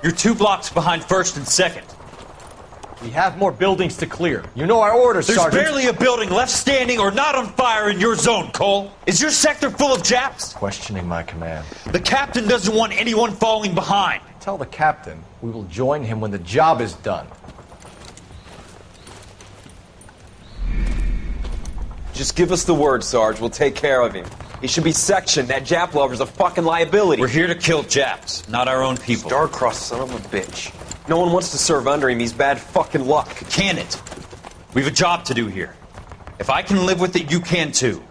You're 2 blocks behind 1st and 2nd. We have more buildings to clear. You know our orders, There's Sergeant. barely a building left standing or not on fire in your zone, Cole. Is your sector full of Japs? Questioning my command. The captain doesn't want anyone falling behind. Tell the captain we will join him when the job is done. Just give us the word, Sarge. We'll take care of him. He should be sectioned. That Jap lover's a fucking liability. We're here to kill Japs, not our own people. Star-crossed son of a bitch. No one wants to serve under him. He's bad fucking luck. Can it? We've a job to do here. If I can live with it, you can too.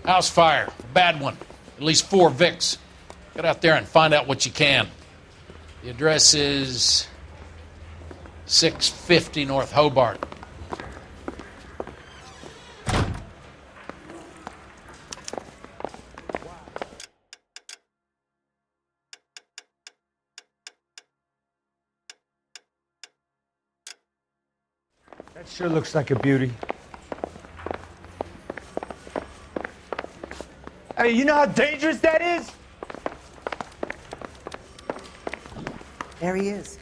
House fire. Bad one. At least 4 Vicks. Get out there and find out what you can. The address is 650 North Hobart. That sure looks like a beauty. I mean, you know how dangerous that is? There he is.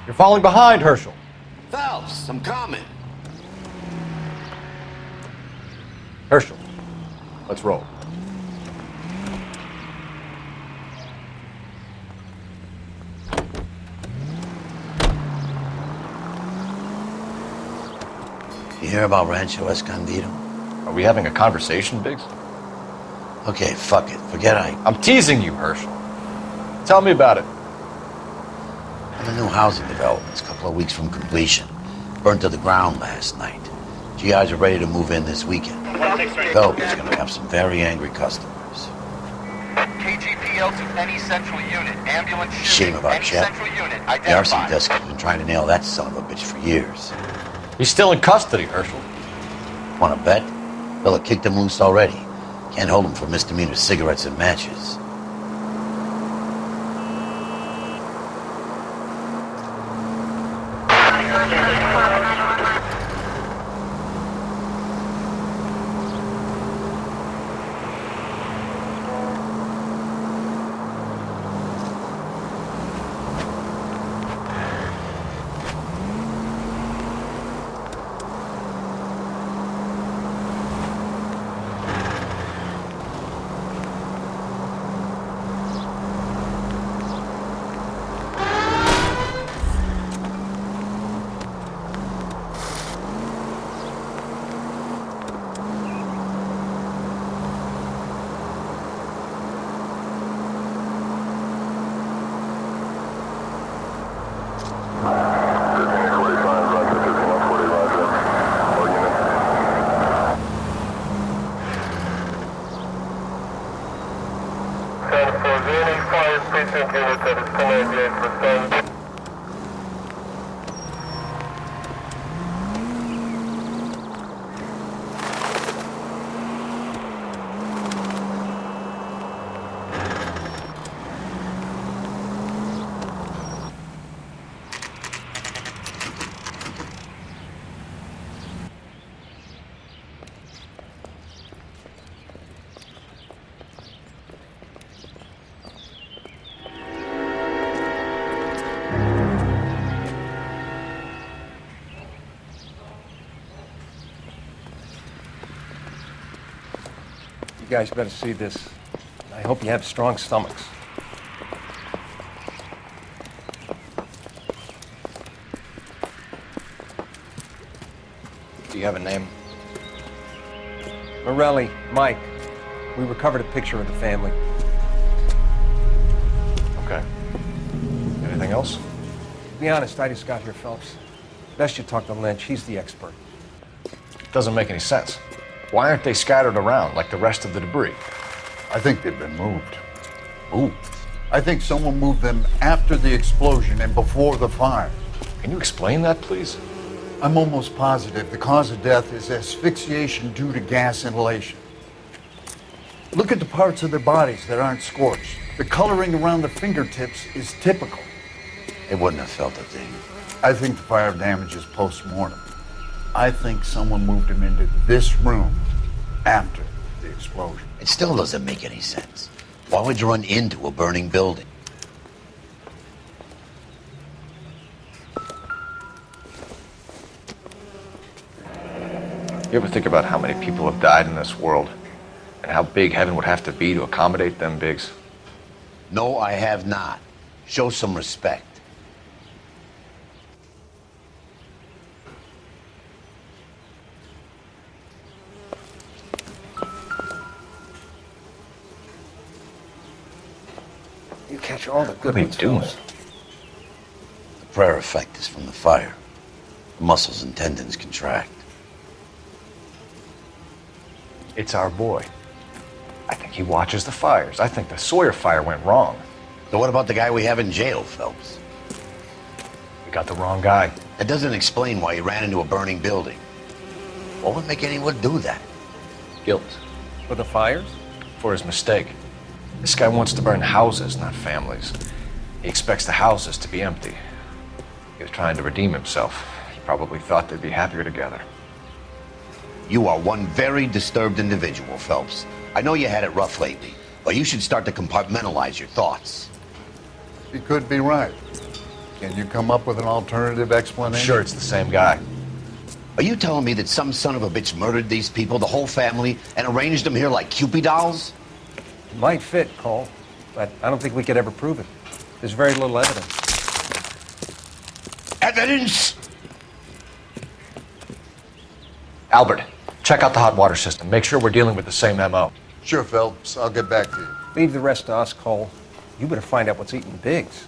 You're falling behind, Herschel. Phelps, I'm coming. Herschel, let's roll. You hear about Rancho Escondido? Are we having a conversation, Biggs? Okay, fuck it. Forget I'm teasing you, Herschel. Tell me about it. I'm a new housing development, a couple of weeks from completion. Burned to the ground last night. GIs are ready to move in this weekend. Phelps is going to have some very angry customers. KGPL to any central unit. Ambulance shooting. Shame about any Chet. central unit. The Identified. arson desk has been trying to nail that son of a bitch for years. He's still in custody, Herschel. Want to bet? Fella kicked him loose already. Can't hold him for misdemeanor cigarettes and matches. You guys better see this. I hope you have strong stomachs. Do you have a name? Morelli, Mike, we recovered a picture of the family. Okay. Anything else? To be honest, I just got here, Phelps. Best you talk to Lynch. He's the expert. Doesn't make any sense. Why aren't they scattered around like the rest of the debris? I think they've been moved. Ooh. I think someone moved them after the explosion and before the fire. Can you explain that, please? I'm almost positive the cause of death is asphyxiation due to gas inhalation. Look at the parts of their bodies that aren't scorched. The coloring around the fingertips is typical. They wouldn't have felt a thing. I think the fire damage is post-mortem. I think someone moved them into this room after the explosion. It still doesn't make any sense. Why would you run into a burning building? You ever think about how many people have died in this world? And how big heaven would have to be to accommodate them bigs? No, I have not. Show some respect. You catch all the What good are they ones, doing? Phelps. The prayer effect is from the fire. The muscles and tendons contract. It's our boy. I think he watches the fires. I think the Sawyer fire went wrong. So what about the guy we have in jail, Phelps? We got the wrong guy. That doesn't explain why he ran into a burning building. What would make anyone do that? Guilt. For the fires? For his mistake. This guy wants to burn houses, not families. He expects the houses to be empty. He was trying to redeem himself. He probably thought they'd be happier together. You are one very disturbed individual, Phelps. I know you had it rough lately, but you should start to compartmentalize your thoughts. He could be right. Can you come up with an alternative I'm explanation? sure it's the same guy. Are you telling me that some son of a bitch murdered these people, the whole family, and arranged them here like Cupid dolls? It might fit, Cole, but I don't think we could ever prove it. There's very little evidence. Evidence? Albert, check out the hot water system. Make sure we're dealing with the same MO. Sure, Phelps. I'll get back to you. Leave the rest to us, Cole. You better find out what's eating Biggs.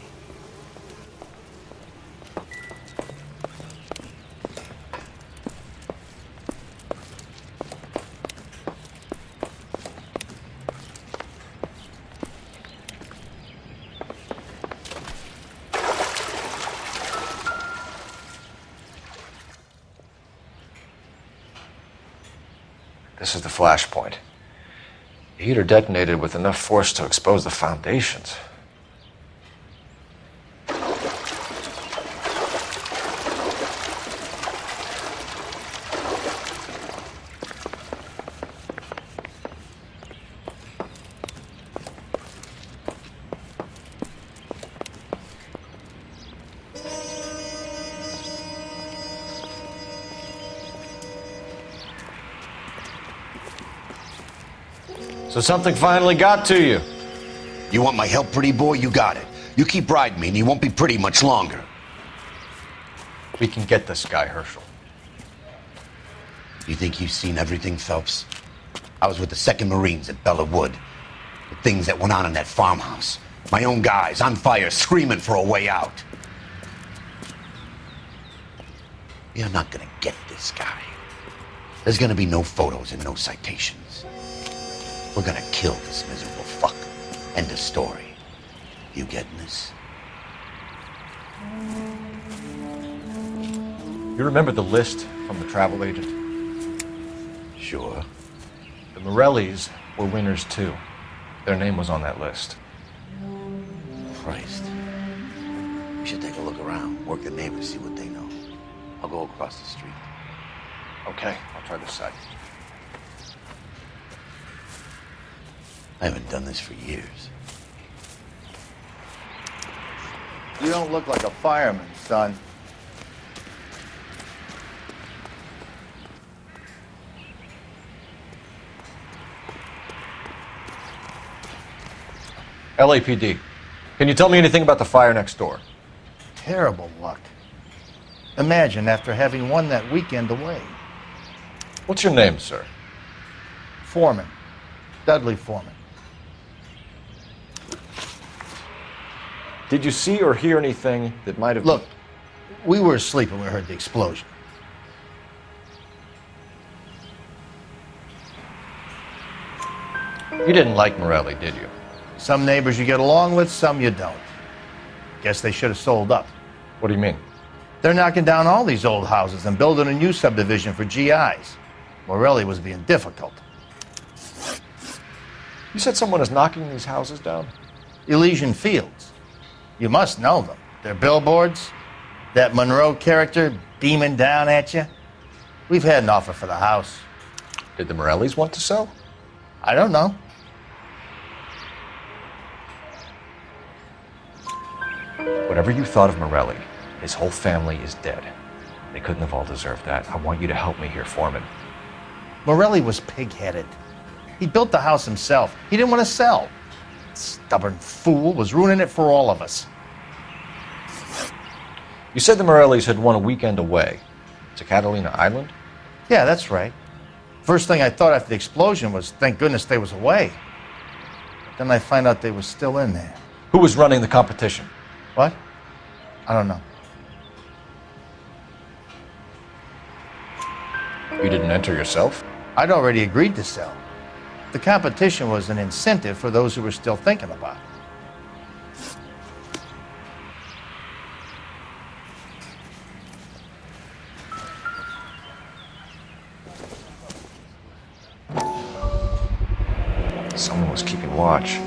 This is the flashpoint. The heater detonated with enough force to expose the foundations. So something finally got to you. You want my help, pretty boy? You got it. You keep riding me and you won't be pretty much longer. We can get this guy, Herschel. You think you've seen everything, Phelps? I was with the 2nd Marines at Bella Wood. The things that went on in that farmhouse. My own guys on fire, screaming for a way out. You're not gonna get this guy. There's gonna be no photos and no citations. We're gonna kill this miserable fuck. End of story. You getting this? You remember the list from the travel agent? Sure. The Morellis were winners too. Their name was on that list. Christ. We should take a look around, work the neighbors, see what they know. I'll go across the street. Okay, I'll try this side. I haven't done this for years. You don't look like a fireman, son. LAPD. Can you tell me anything about the fire next door? Terrible luck. Imagine after having won that weekend away. What's your name, sir? Foreman. Dudley Foreman. Did you see or hear anything that might have... Look, we were asleep when we heard the explosion. You didn't like Morelli, did you? Some neighbors you get along with, some you don't. Guess they should have sold up. What do you mean? They're knocking down all these old houses and building a new subdivision for GIs. Morelli was being difficult. You said someone is knocking these houses down? Elysian Fields. You must know them. Their billboards, that Monroe character beaming down at you. We've had an offer for the house. Did the Morellis want to sell? I don't know. Whatever you thought of Morelli, his whole family is dead. They couldn't have all deserved that. I want you to help me here, Foreman. Morelli was pig-headed. He built the house himself. He didn't want to sell. Stubborn fool was ruining it for all of us. You said the Morellis had won a weekend away to Catalina Island? Yeah, that's right. First thing I thought after the explosion was, thank goodness they was away. Then I find out they was still in there. Who was running the competition? What? I don't know. You didn't enter yourself? I'd already agreed to sell. The competition was an incentive for those who were still thinking about it. Someone was keeping watch.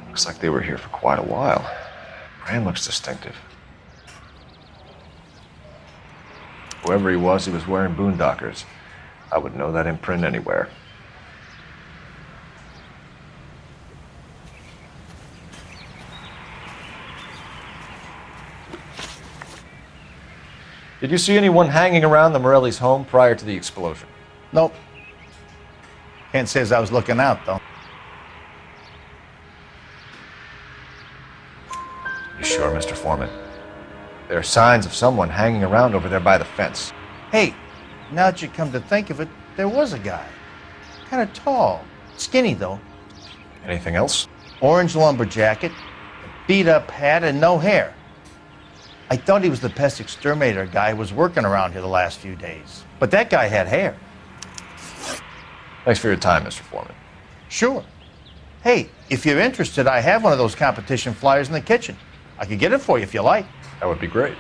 Looks like they were here for quite a while. Brand looks distinctive. Whoever he was wearing boondockers. I would know that imprint anywhere. Did you see anyone hanging around the Morellis' home prior to the explosion? Nope. Can't say as I was looking out, though. You sure, Mr. Foreman? There are signs of someone hanging around over there by the fence. Hey, now that you come to think of it, there was a guy. Kind of tall. Skinny, though. Anything else? Orange lumber jacket, a beat-up hat, and no hair. I thought he was the pest exterminator guy who was working around here the last few days. But that guy had hair. Thanks for your time, Mr. Foreman. Sure. Hey, if you're interested, I have one of those competition flyers in the kitchen. I could get it for you if you like. That would be great.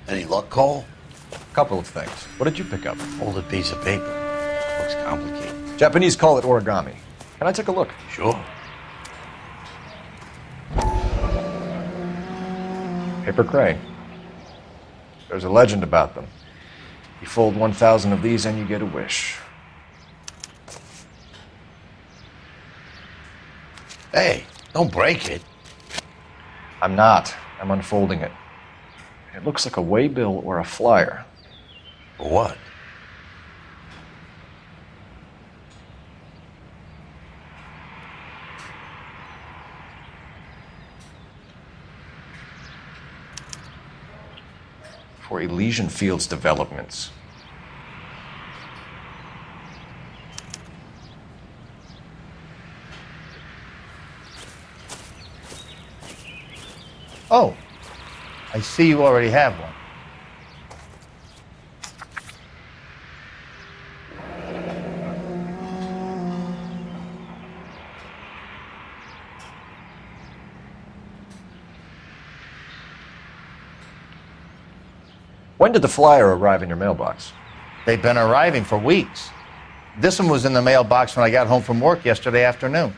Any luck, Cole? A couple of things. What did you pick up? Folded piece of paper. Looks complicated. Japanese call it origami. Can I take a look? Sure. Paper crane. There's a legend about them. You fold 1,000 of these and you get a wish. Hey, don't break it. I'm not. I'm unfolding it. It looks like a waybill or a flyer. For what? For Elysian Fields developments. Oh, I see you already have one. When did the flyer arrive in your mailbox? They've been arriving for weeks. This one was in the mailbox when I got home from work yesterday afternoon.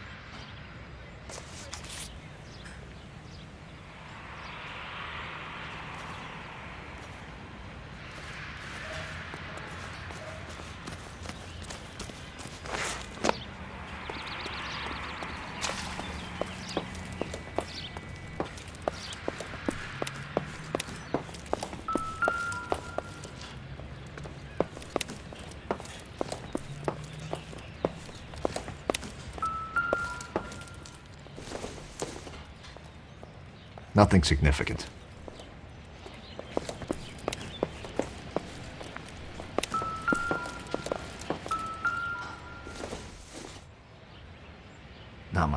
Nothing significant.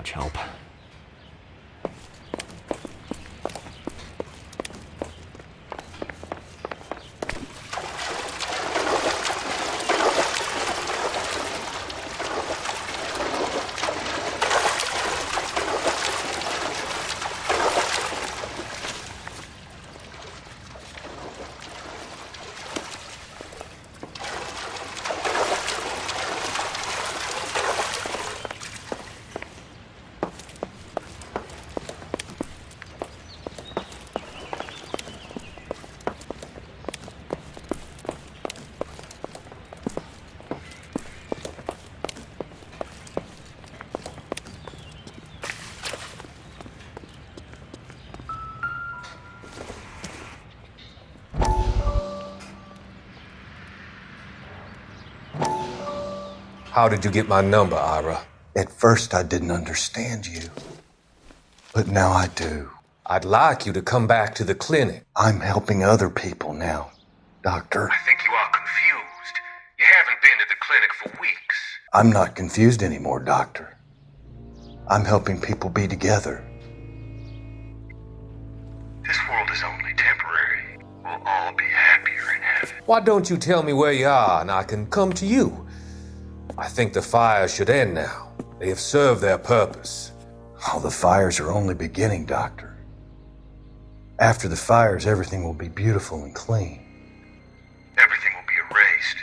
much help. How did you get my number, Ira? At first, I didn't understand you. But now I do. I'd like you to come back to the clinic. I'm helping other people now, Doctor. I think you are confused. You haven't been to the clinic for weeks. I'm not confused anymore, Doctor. I'm helping people be together. This world is only temporary. We'll all be happier in heaven. Why don't you tell me where you are and I can come to you? I think the fires should end now. They have served their purpose. Oh, the fires are only beginning, Doctor. After the fires, everything will be beautiful and clean. Everything will be erased.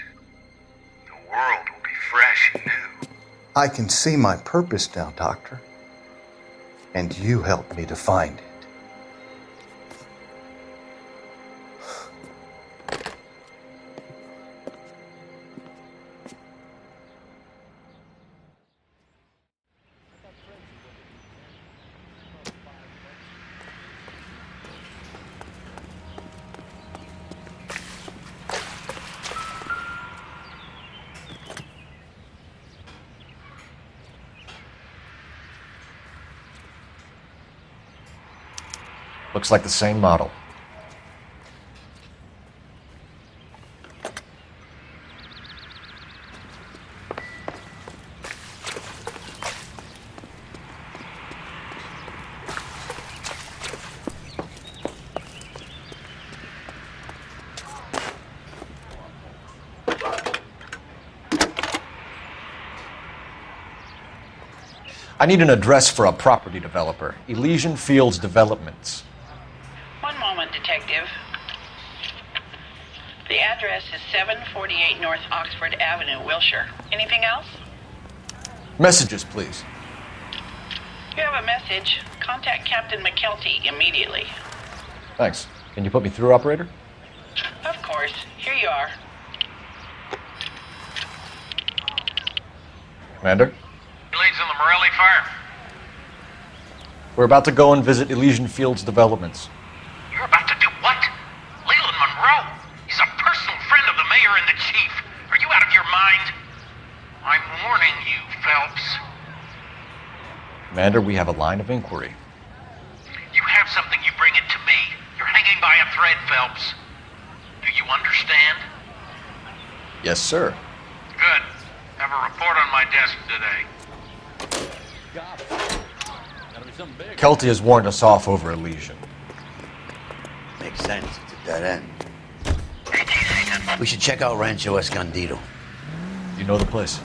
The world will be fresh and new. I can see my purpose now, Doctor. And you helped me to find it. Looks like the same model. I need an address for a property developer. Elysian Fields Developments. One moment, Detective. The address is 748 North Oxford Avenue, Wilshire. Anything else? Messages, please. You have a message. Contact Captain McKelty immediately. Thanks. Can you put me through, operator? Of course. Here you are. Commander? Leads on the Morelli fire. We're about to go and visit Elysian Fields Developments. You're about to do what? Leland Monroe. He's a personal friend of the mayor and the chief. Are you out of your mind? I'm warning you, Phelps. Commander, we have a line of inquiry. You have something, you bring it to me. You're hanging by a thread, Phelps. Do you understand? Yes, sir. Good. Have a report on my desk today. Kelty has warned us off over Elysian. Makes sense. It's a dead end. We should check out Rancho Escondido. You know the place?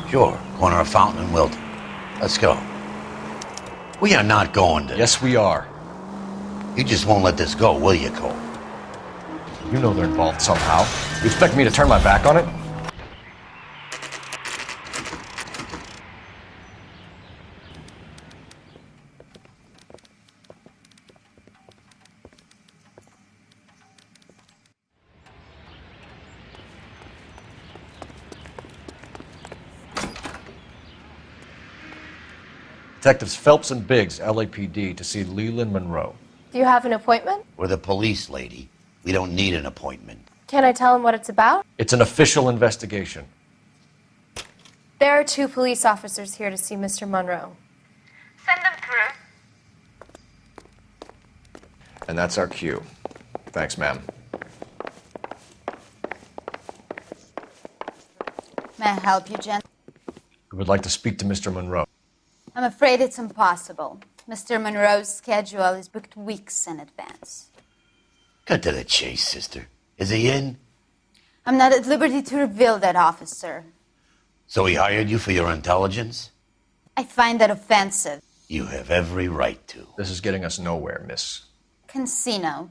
Sure. Corner of Fountain and Wilton. Let's go. We are not going to... Yes, we are. You just won't let this go, will you, Cole? You know they're involved somehow. You expect me to turn my back on it? Detectives Phelps and Biggs, LAPD, to see Leland Monroe. Do you have an appointment? We're the police, lady. We don't need an appointment. Can I tell him what it's about? It's an official investigation. There are 2 police officers here to see Mr. Monroe. Send them through. And that's our cue. Thanks, ma'am. May I help you, Jen? We would like to speak to Mr. Monroe. I'm afraid it's impossible. Mr. Monroe's schedule is booked weeks in advance. Cut to the chase, sister. Is he in? I'm not at liberty to reveal that, officer. So he hired you for your intelligence? I find that offensive. You have every right to. This is getting us nowhere, miss. Casino.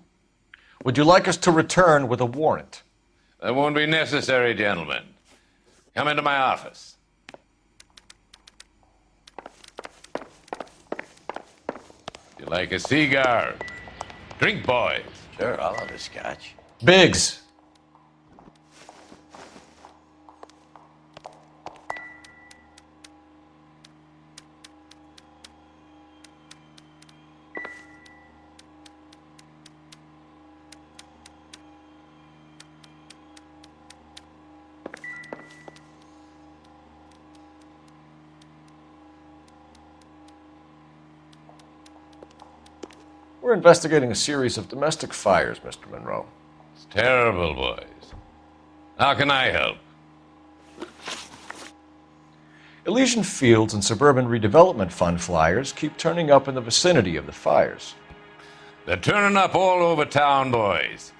Would you like us to return with a warrant? That won't be necessary, gentlemen. Come into my office. You like a cigar? Drink, boys. Sure, I'll have a scotch. Biggs! We're investigating a series of domestic fires, Mr. Monroe. It's terrible, boys. How can I help? Elysian Fields and Suburban Redevelopment Fund flyers keep turning up in the vicinity of the fires. They're turning up all over town, boys.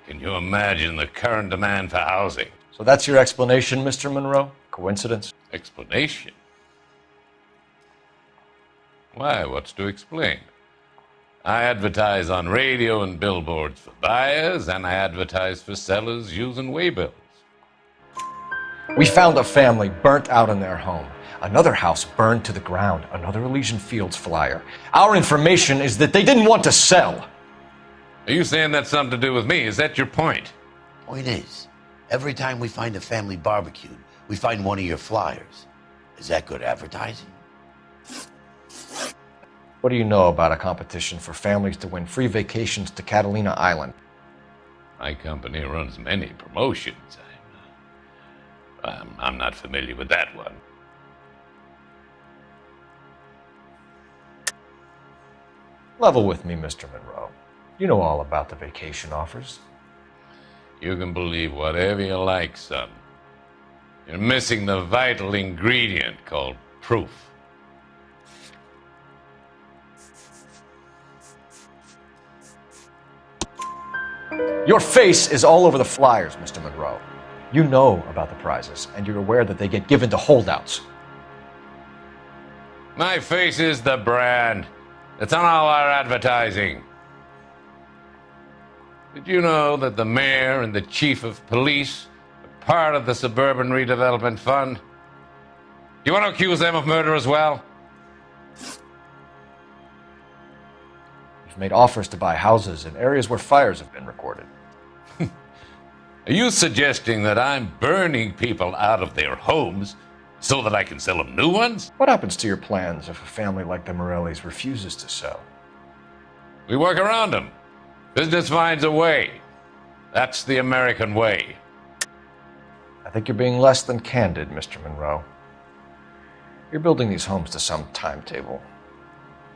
Can you imagine the current demand for housing? So that's your explanation, Mr. Monroe? Coincidence? Explanation? Why, what's to explain? I advertise on radio and billboards for buyers, and I advertise for sellers using waybills. We found a family burnt out in their home. Another house burned to the ground. Another Elysian Fields flyer. Our information is that they didn't want to sell. Are you saying that's something to do with me? Is that your point? Point is, every time we find a family barbecued, we find one of your flyers. Is that good advertising? What do you know about a competition for families to win free vacations to Catalina Island? My company runs many promotions. I'm not familiar with that one. Level with me, Mr. Monroe. You know all about the vacation offers. You can believe whatever you like, son. You're missing the vital ingredient called proof. Your face is all over the flyers, Mr. Monroe. You know about the prizes, and you're aware that they get given to holdouts. My face is the brand. It's on all our advertising. Did you know that the mayor and the chief of police are part of the Suburban Redevelopment Fund? Do you want to accuse them of murder as well? You've made offers to buy houses in areas where fires have been recorded. Are you suggesting that I'm burning people out of their homes so that I can sell them new ones? What happens to your plans if a family like the Morellis refuses to sell? We work around them. Business finds a way. That's the American way. I think you're being less than candid, Mr. Monroe. You're building these homes to some timetable.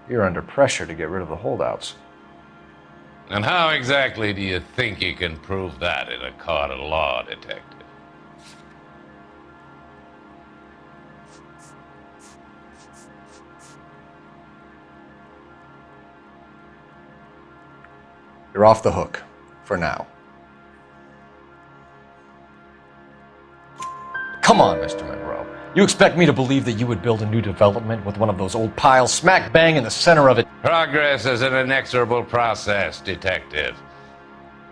You're under pressure to get rid of the holdouts. And how exactly do you think you can prove that in a court of law, detective? You're off the hook, for now. Come on, Mr. Monroe. You expect me to believe that you would build a new development with one of those old piles smack bang in the center of it? Progress is an inexorable process, detective.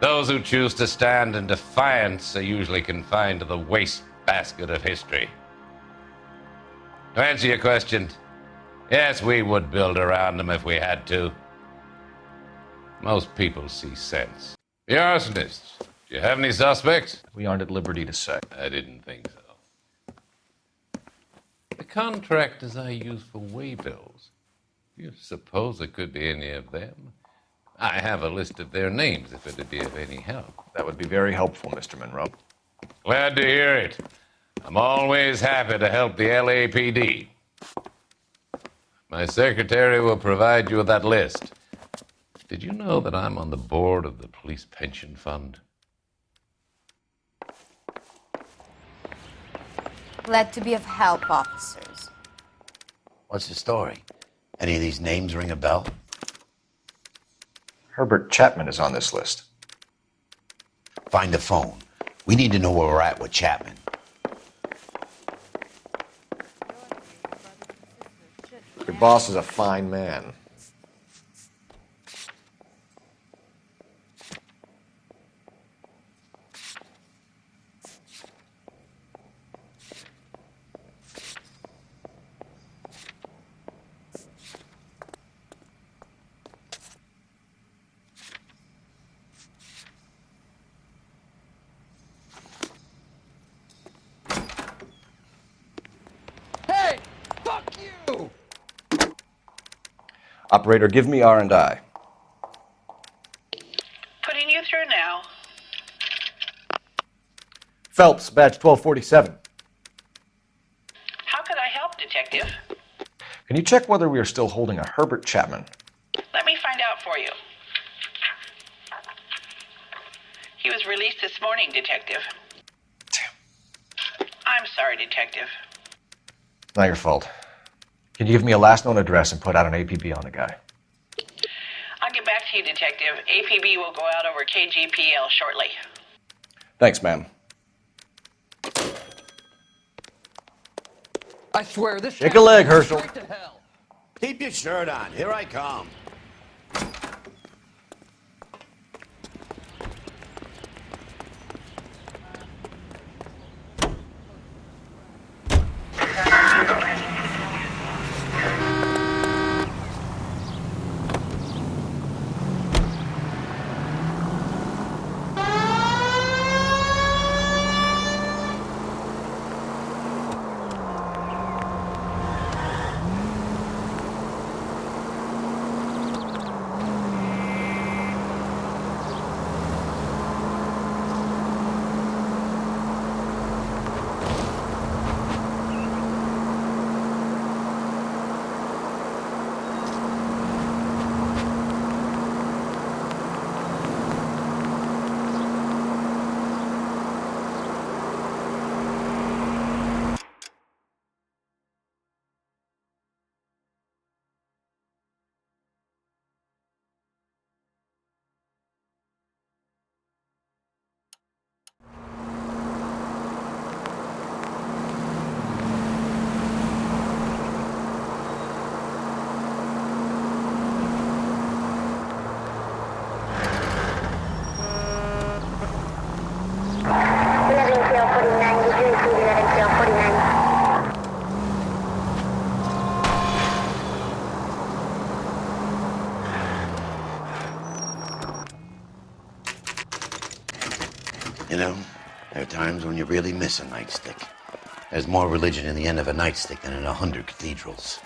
Those who choose to stand in defiance are usually confined to the wastebasket of history. To answer your question, yes, we would build around them if we had to. Most people see sense. The arsonists, do you have any suspects? We aren't at liberty to say. I didn't think so. The contractors I use for waybills, do you suppose it could be any of them? I have a list of their names if it'd be of any help. That would be very helpful, Mr. Monroe. Glad to hear it. I'm always happy to help the LAPD. My secretary will provide you with that list. Did you know that I'm on the board of the police pension fund? Glad to be of help, officers. What's the story? Any of these names ring a bell? Herbert Chapman is on this list. Find the phone. We need to know where we're at with Chapman. Your boss is a fine man. Operator, give me R&I. Putting you through now. Phelps, badge 1247. How could I help, Detective? Can you check whether we are still holding a Herbert Chapman? Let me find out for you. He was released this morning, Detective. Damn. I'm sorry, Detective. Not your fault. Can you give me a last known address and put out an APB on the guy? I'll get back to you, Detective. APB will go out over KGPL shortly. Thanks, ma'am. I swear this. Shake a leg, Herschel. Keep your shirt on. Here I come. You know, there are times when you really miss a nightstick. There's more religion in the end of a nightstick than in 100 cathedrals.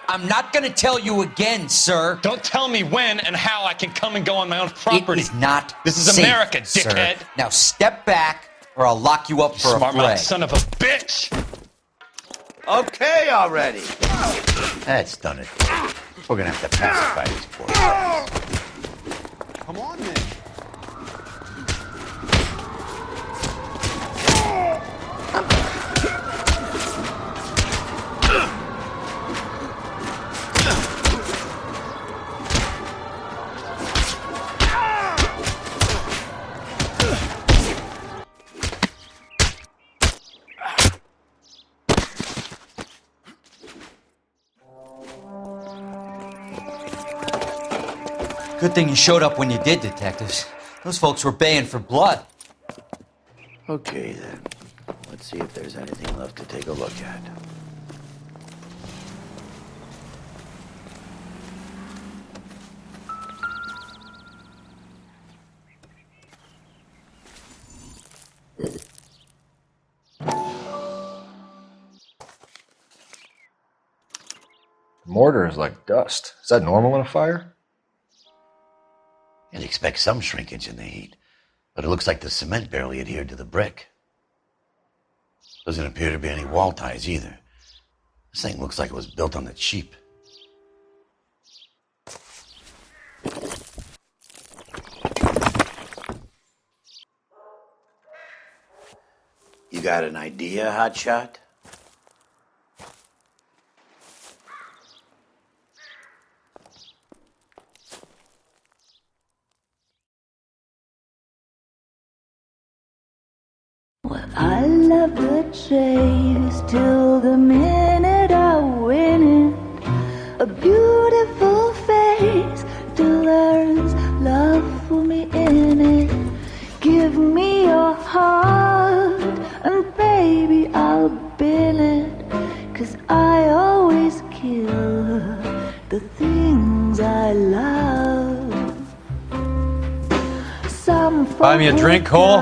I'm not gonna tell you again, sir. Don't tell me when and how I can come and go on my own property. It is not This is safe, America, sir. dickhead. Now step back, or I'll lock you up for a Smart mouth fray. son of a bitch. Okay already. That's done it. We're gonna have to pacify these poor guys. Come on, then. Good thing you showed up when you did, detectives. Those folks were baying for blood. Okay, then. Let's see if there's anything left to take a look at. Mortar is like dust. Is that normal in a fire? You'd expect some shrinkage in the heat, but it looks like the cement barely adhered to the brick. Doesn't appear to be any wall ties either. This thing looks like it was built on the cheap. got an idea, Hotshot? I love the chase till the minute I win it. A beautiful face till there's love for me in it. Give me your heart and baby I'll bin it. 'Cause I always kill the things I love. Some Buy me a drink, Cole?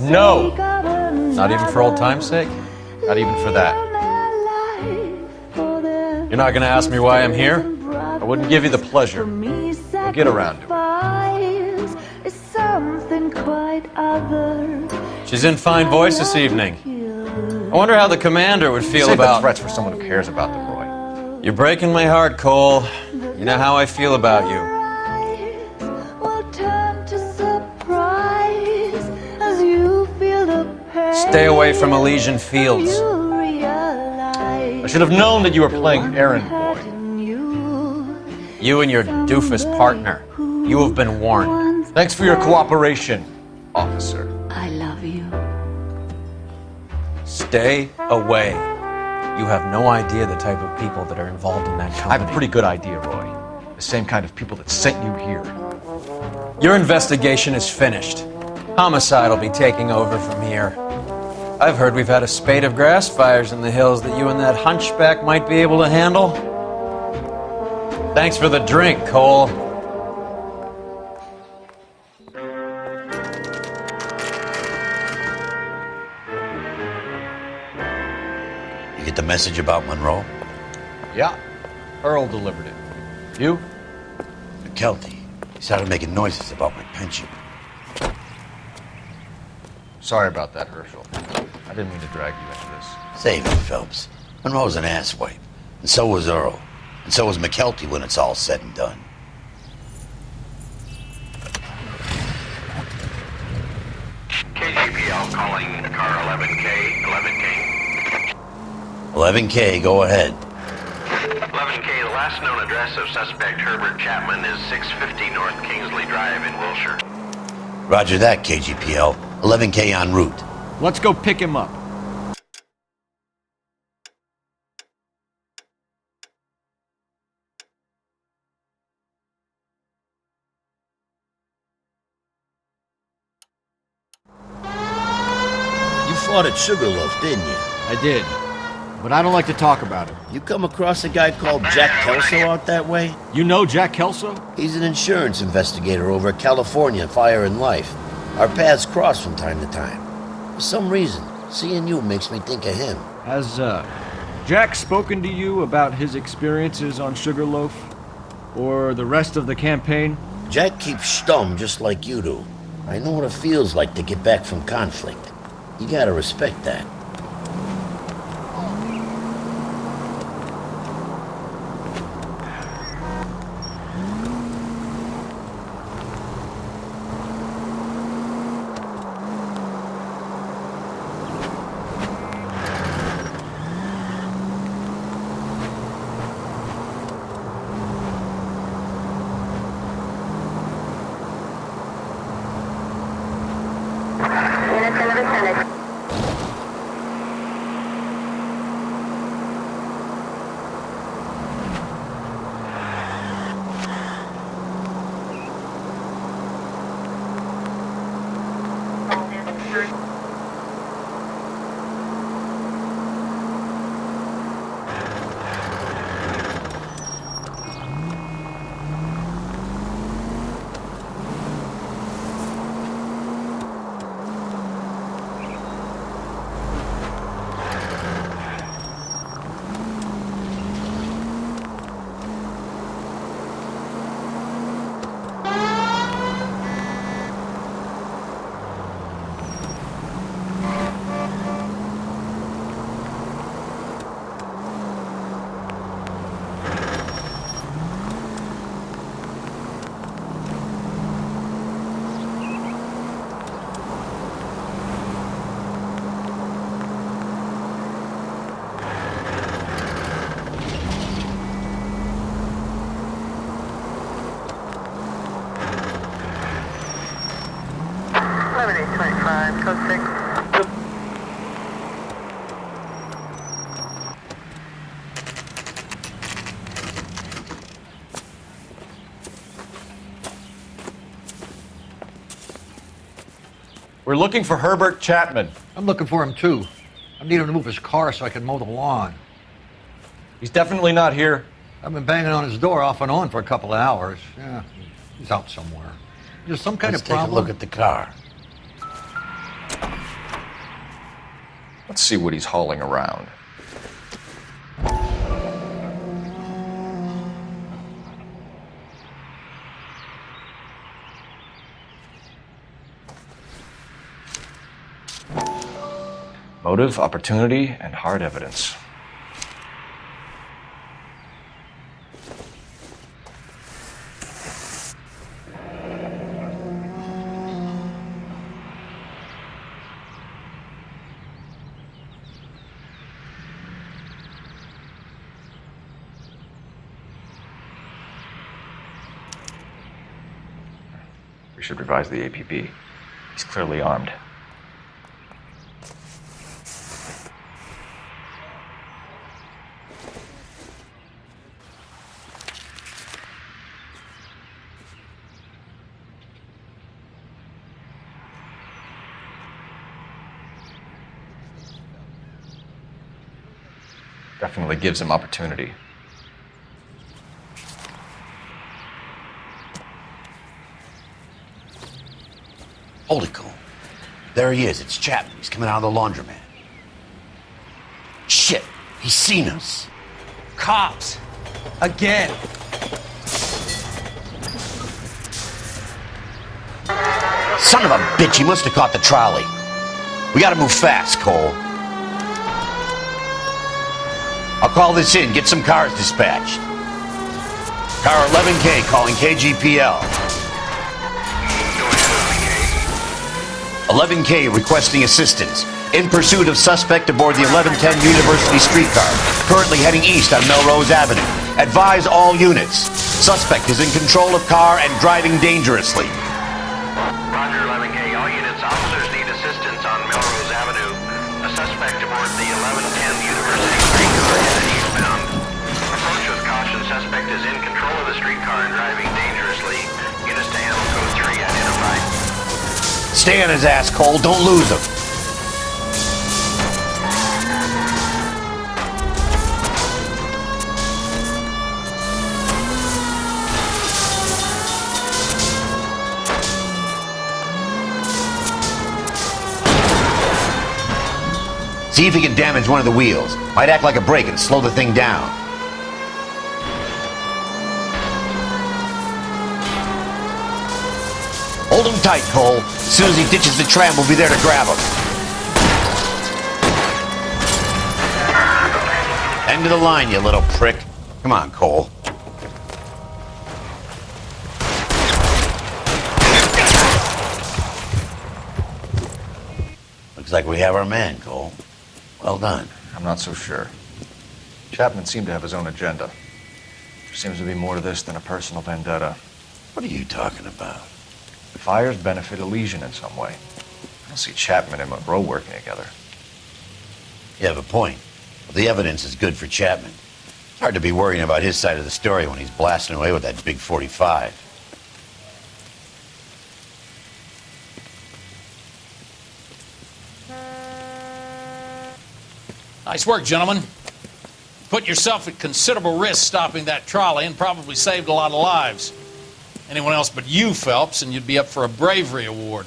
No! Not even for old time's sake? Not even for that. You're not gonna ask me why I'm here? I wouldn't give you the pleasure. We'll get around to it. Is something quite other. She's in fine voice this evening. I wonder how the commander would feel Save about... the threats for someone who cares about them, Roy. You're breaking my heart, Cole. You know how I feel about you. Stay away from Elysian Fields. I should have known that you were playing errand boy. You and your doofus partner. You have been warned. Thanks for your cooperation, officer. I love you. Stay away. You have no idea the type of people that are involved in that I company. have a pretty good idea, Roy. The same kind of people that sent you here. Your investigation is finished. Homicide will be taking over from here. I've heard we've had a spate of grass fires in the hills that you and that hunchback might be able to handle. Thanks for the drink, Cole. You get the message about Monroe? Yeah, Earl delivered it. You? McKelty. He started making noises about my pension. Sorry about that, Herschel. I didn't mean to drag you into this. Save it, Phelps. Monroe's an asswipe. And so was Earl. And so was McKelty when it's all said and done. KGPL calling car 11K. 11K, go ahead. 11K, the last known address of suspect Herbert Chapman is 650 North Kingsley Drive in Wilshire. Roger that, KGPL. 11K en route. Let's go pick him up. You fought at Sugarloaf, didn't you? I did, but I don't like to talk about it. You come across a guy called Jack Kelso out that way? You know Jack Kelso? He's an insurance investigator over at California Fire and Life. Our paths cross from time to time. For some reason, seeing you makes me think of him. Has, Jack spoken to you about his experiences on Sugarloaf? Or the rest of the campaign? Jack keeps stum just like you do. I know what it feels like to get back from conflict. You gotta respect that. We're looking for Herbert Chapman. I'm looking for him too. I need him to move his car so I can mow the lawn. He's definitely not here. I've been banging on his door off and on for a couple of hours. Yeah, he's out somewhere. There's some kind Let's of problem. take a look at the car. Let's see what he's hauling around. Motive, opportunity, and hard evidence. We should revise the APB. He's clearly armed. Definitely gives him opportunity. Hold it, Cole. There he is. It's Chapman. He's coming out of the laundromat. Shit. He's seen us. Cops. Again. Son of a bitch. He must have caught the trolley. We gotta move fast, Cole. I'll call this in. Get some cars dispatched. Car 11K calling KGPL. 11K requesting assistance. In pursuit of suspect aboard the 1110 University streetcar. Currently heading east on Melrose Avenue. Advise all units. Suspect is in control of car and driving dangerously. Roger, 11K. All units, officers need assistance on Melrose Avenue. A suspect aboard the 1110 University streetcar headed eastbound. Approach with caution. Suspect is in control of the streetcar and driving dangerously. Units to handle code 3 identified. Stay on his ass, Cole. Don't lose him. See if he can damage one of the wheels. Might act like a brake and slow the thing down. Hold him tight, Cole. As soon as he ditches the tram, we'll be there to grab him. End of the line, you little prick. Come on, Cole. Looks like we have our man, Cole. Well done. I'm not so sure. Chapman seemed to have his own agenda. There seems to be more to this than a personal vendetta. What are you talking about? The fires benefit Elysian in some way. I don't see Chapman and Monroe working together. You have a point. Well, the evidence is good for Chapman. It's hard to be worrying about his side of the story when he's blasting away with that big 45. Nice work, gentlemen. Put yourself at considerable risk stopping that trolley and probably saved a lot of lives. Anyone else but you, Phelps, and you'd be up for a bravery award.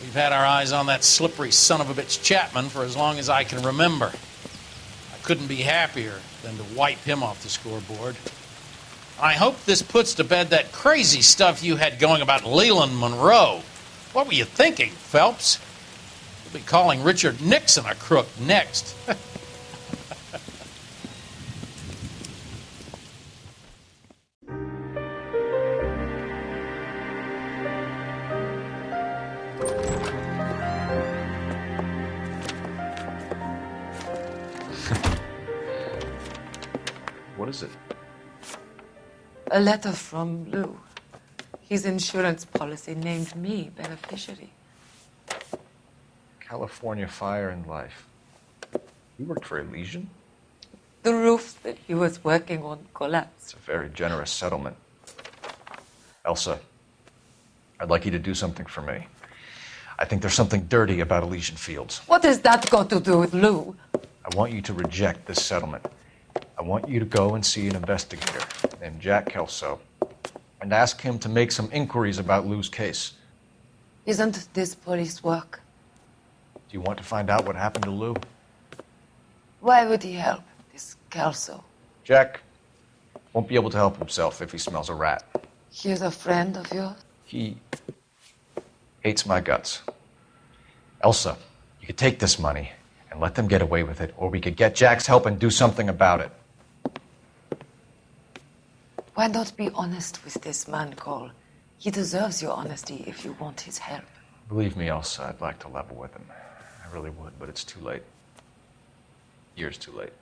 We've had our eyes on that slippery son of a bitch Chapman for as long as I can remember. I couldn't be happier than to wipe him off the scoreboard. I hope this puts to bed that crazy stuff you had going about Leland Monroe. What were you thinking, Phelps? We'll be calling Richard Nixon a crook next. What is it? A letter from Lou. His insurance policy named me beneficiary. California Fire and Life. You worked for Elysian? The roof that he was working on collapsed. It's a very generous settlement. Elsa, I'd like you to do something for me. I think there's something dirty about Elysian Fields. What has that got to do with Lou? I want you to reject this settlement. I want you to go and see an investigator named Jack Kelso and ask him to make some inquiries about Lou's case. Isn't this police work? Do you want to find out what happened to Lou? Why would he help, this Kelso? Jack won't be able to help himself if he smells a rat. He's a friend of yours? He hates my guts. Elsa, you could take this money and let them get away with it, or we could get Jack's help and do something about it. Why not be honest with this man, Cole? He deserves your honesty if you want his help. Believe me, Elsa, I'd like to level with him. I really would, but it's too late. Years too late.